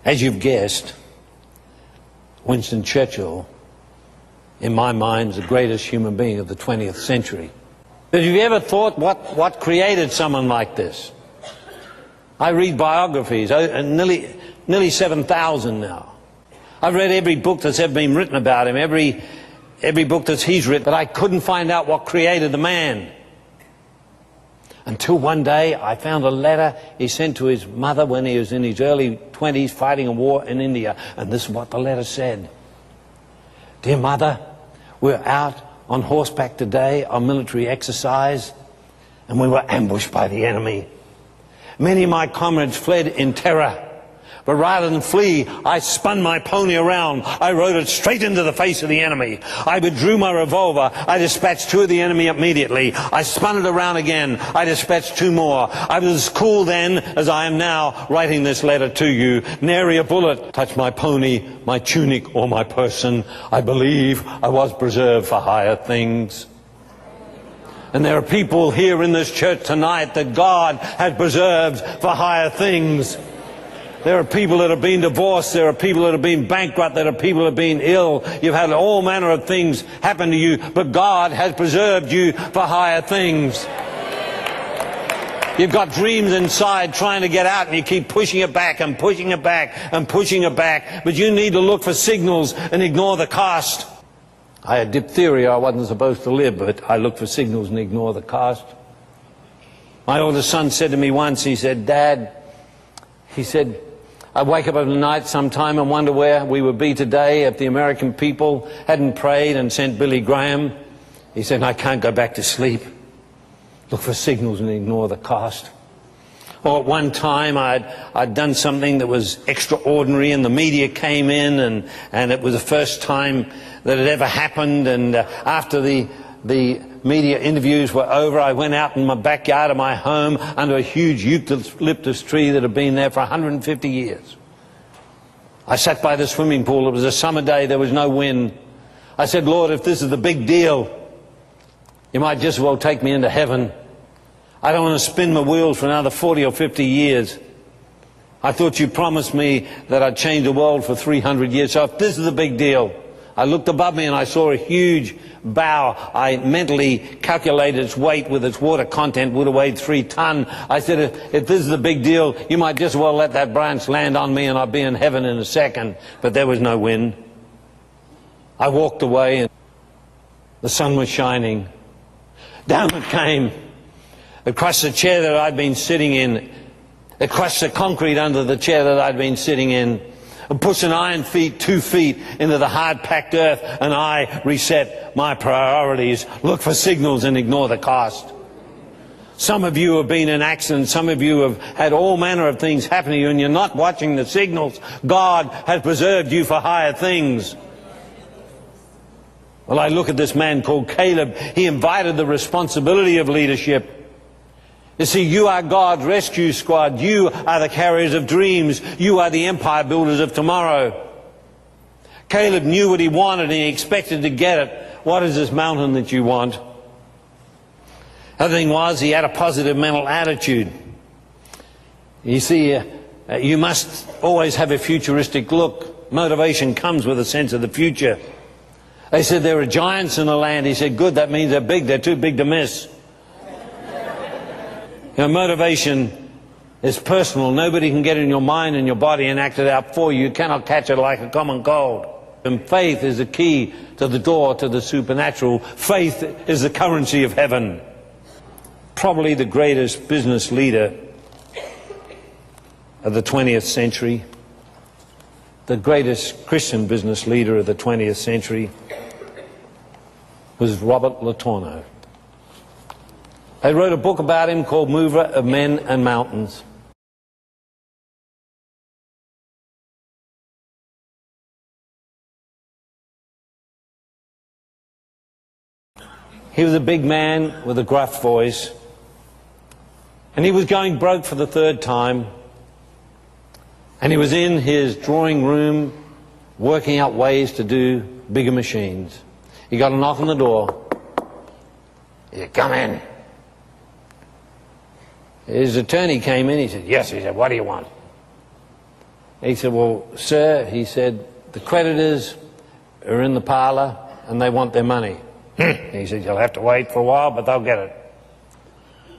As you've guessed, Winston Churchill, in my mind, is the greatest human being of the 20th century. But have you ever thought what created someone like this? I read biographies, nearly 7,000 now. I've read every book that's ever been written about him, every book that he's written, but I couldn't find out what created the man. Until one day I found a letter he sent to his mother when he was in his early 20s fighting a war in India. And this is what the letter said. Dear Mother, we're out on horseback today on military exercise, and we were ambushed by the enemy. Many of my comrades fled in terror. But rather than flee, I spun my pony around. I rode it straight into the face of the enemy. I withdrew my revolver. I dispatched 2 of the enemy immediately. I spun it around again. I dispatched 2 more. I was as cool then as I am now writing this letter to you. Nary a bullet touched my pony, my tunic, or my person. I believe I was preserved for higher things. And there are people here in this church tonight that God has preserved for higher things. There are people that have been divorced, there are people that have been bankrupt, there are people that have been ill. You've had all manner of things happen to you, but God has preserved you for higher things. You've got dreams inside trying to get out, and you keep pushing it back and pushing it back and pushing it back, but you need to look for signals and ignore the cost. I had diphtheria, I wasn't supposed to live, but I looked for signals and ignored the cost. My oldest son said to me once, he said, Dad, he said, I wake up at night sometime and wonder where we would be today if the American people hadn't prayed and sent Billy Graham. He said, I can't go back to sleep. Look for signals and ignore the cost. Or at one time I'd done something that was extraordinary, and the media came in, and it was the first time that it ever happened, and after the media interviews were over, I went out in my backyard of my home under a huge eucalyptus tree that had been there for 150 years. I sat by the swimming pool. It was a summer day. There was no wind. I said, Lord, if this is the big deal, you might just as well take me into heaven. I don't want to spin my wheels for another 40 or 50 years. I thought you promised me that I'd change the world for 300 years. So if this is the big deal, I looked above me and I saw a huge bough. I mentally calculated its weight with its water content, would have weighed 3 tons. I said, if this is the big deal, you might just as well let that branch land on me and I'll be in heaven in a second. But there was no wind. I walked away and the sun was shining. Down it came. It crushed the chair that I'd been sitting in. It crushed the concrete under the chair that I'd been sitting in. And pushed an iron feet 2 feet into the hard-packed earth, and I reset my priorities. Look for signals and ignore the cost. Some of you have been in accidents. Some of you have had all manner of things happen to you, and you're not watching the signals. God has preserved you for higher things. Well, I look at this man called Caleb. He invited the responsibility of leadership. You see, you are God's rescue squad. You are the carriers of dreams. You are the empire builders of tomorrow. Caleb knew what he wanted and he expected to get it. What is this mountain that you want? The other thing was, he had a positive mental attitude. You see, you must always have a futuristic look. Motivation comes with a sense of the future. They said there are giants in the land. He said, good, that means they're big. They're too big to miss. You know, motivation is personal. Nobody can get in your mind and your body and act it out for you. You cannot catch it like a common cold. And faith is the key to the door to the supernatural. Faith is the currency of heaven. Probably the greatest business leader of the 20th century, the greatest Christian business leader of the 20th century was Robert Letourneau. They wrote a book about him called Mover of Men and Mountains. He was a big man with a gruff voice, and he was going broke for the 3rd time, and he was in his drawing room working out ways to do bigger machines. He got a knock on the door. He said, come in. His attorney came in. He said, yes. He said, what do you want? He said, well, sir, he said, the creditors are in the parlour and they want their money. He said, you'll have to wait for a while, but they'll get it.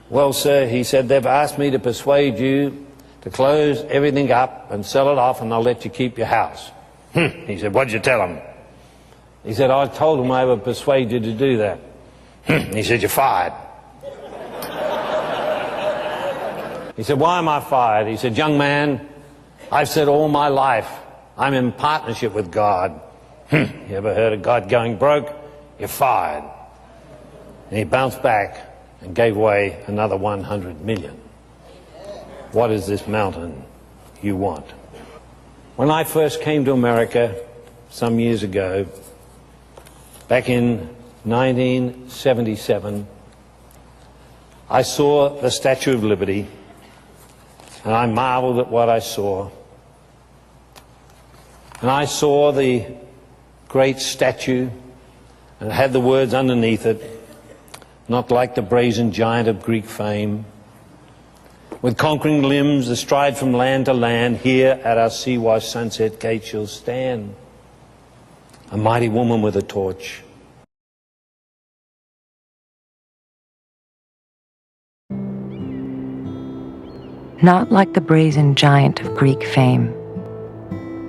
Well, sir, he said, they've asked me to persuade you to close everything up and sell it off and they'll let you keep your house. He said, what'd you tell them? He said, I told them I would persuade you to do that. He said, you're fired. He said, why am I fired? He said, young man, I've said all my life I'm in partnership with God. You ever heard of God going broke? You're fired. And he bounced back and gave away another 100 million. What is this mountain you want? When I first came to America some years ago, back in 1977, I saw the Statue of Liberty and I marveled at what I saw. And I saw the great statue and it had the words underneath it, not like the brazen giant of Greek fame. With conquering limbs, astride from land to land, here at our sea-washed sunset gate she'll stand, a mighty woman with a torch. Not like the brazen giant of Greek fame,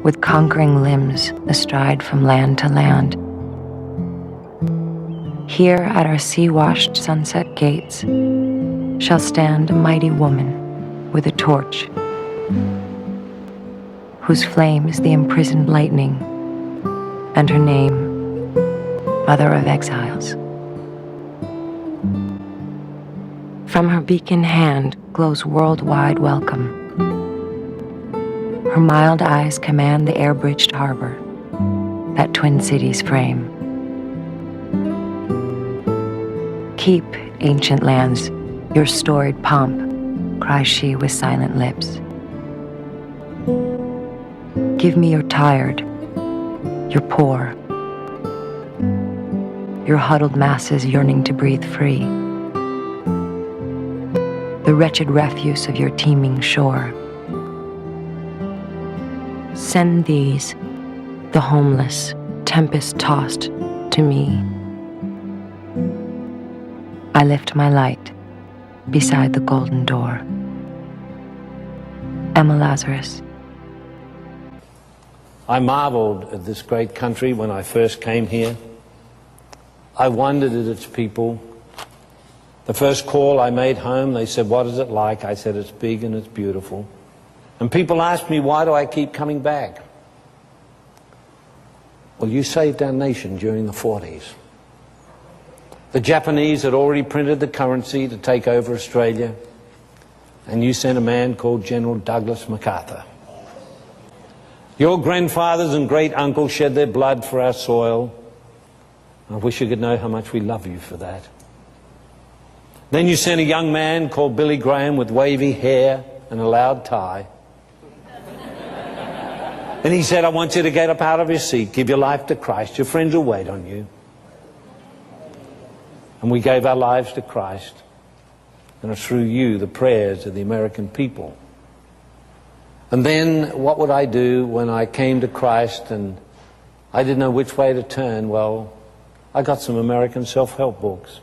with conquering limbs astride from land to land. Here at our sea-washed sunset gates shall stand a mighty woman with a torch, whose flame is the imprisoned lightning, and her name, Mother of Exiles. From her beacon hand glows worldwide welcome. Her mild eyes command the air-bridged harbor that Twin Cities frame. Keep, ancient lands, your storied pomp, cries she with silent lips. Give me your tired, your poor, your huddled masses yearning to breathe free, the wretched refuse of your teeming shore. Send these, the homeless, tempest-tossed, to me. I lift my light beside the golden door. Emma Lazarus. I marveled at this great country when I first came here. I wondered at its people. The first call I made home, they said, what is it like? I said, it's big and it's beautiful. And people asked me, why do I keep coming back? Well, you saved our nation during the 40s. The Japanese had already printed the currency to take over Australia, and you sent a man called General Douglas MacArthur. Your grandfathers and great-uncles shed their blood for our soil. I wish you could know how much we love you for that. Then you sent a young man called Billy Graham with wavy hair and a loud tie. And he said, I want you to get up out of your seat, give your life to Christ. Your friends will wait on you. And we gave our lives to Christ. And through you, the prayers of the American people. And then what would I do when I came to Christ and I didn't know which way to turn? Well, I got some American self-help books.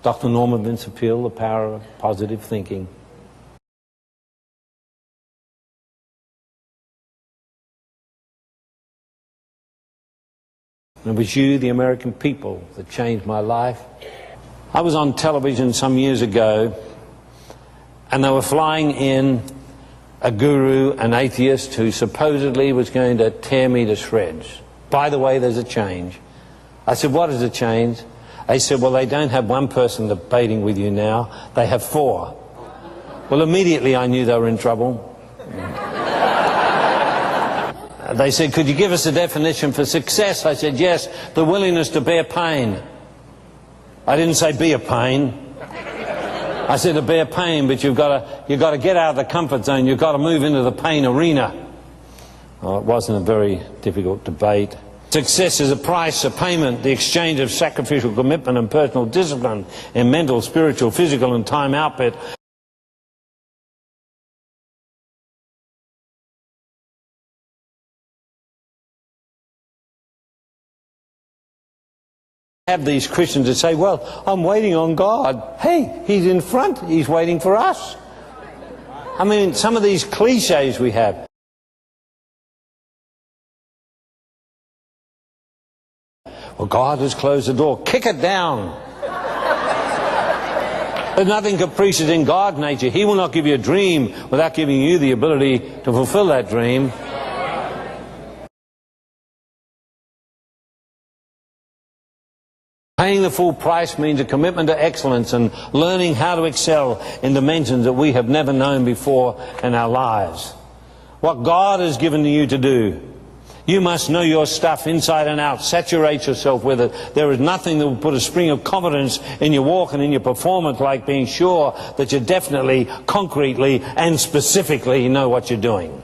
Dr. Norman Vincent Peale, The Power of Positive Thinking. And it was you, the American people, that changed my life. I was on television some years ago, and they were flying in a guru, an atheist, who supposedly was going to tear me to shreds. By the way, there's a change. I said, what is a change? They said, well, they don't have one person debating with you now, they have 4. Well, immediately I knew they were in trouble. They said, could you give us a definition for success? I said, yes, the willingness to bear pain. I didn't say be a pain. I said to bear pain, but you've got to get out of the comfort zone. You've got to move into the pain arena. Well, it wasn't a very difficult debate. Success is a price, a payment, the exchange of sacrificial commitment and personal discipline in mental, spiritual, physical and time output. have these Christians that say, well, I'm waiting on God. Hey, He's in front. He's waiting for us. I mean, some of these cliches we have. Well, God has closed the door. Kick it down. There's nothing capricious in God's nature. He will not give you a dream without giving you the ability to fulfill that dream. Paying the full price means a commitment to excellence and learning how to excel in dimensions that we have never known before in our lives. What God has given you to do, you must know your stuff inside and out. Saturate yourself with it. There is nothing that will put a spring of confidence in your walk and in your performance like being sure that you definitely, concretely and specifically know what you're doing.